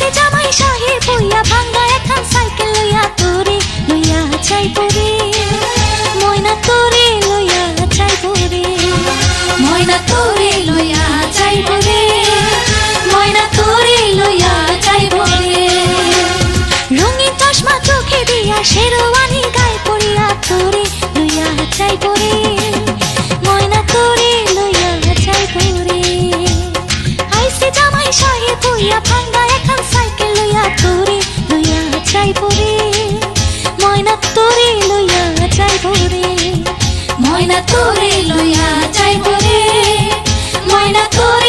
আইসে জামাই শাহে বইয়া ভাঙ্গা এখন সাইকেল লইয়া তোরে লইয়া যাইবো রে ময়না তোরে লইয়া যাইবো রে ময়না তোরে লইয়া যাইবো রে ময়না তোরে লইয়া যাইবো রে রঙিন চশমা চোখে দিয়া শেরওয়ানি গায়ে পড়িয়া তোরে লইয়া যাইবো রে ময়না তোরে লইয়া যাইবো রে আইসে জামাই শাহে বইয়া ভাঙ্গা এখন সাইকেল লইয়া তোরে লইয়া যাইবো রে ময়না তোরে লইয়া যাইবো রে ময়না তোরে লইয়া যাইবো রে ময়না তোরে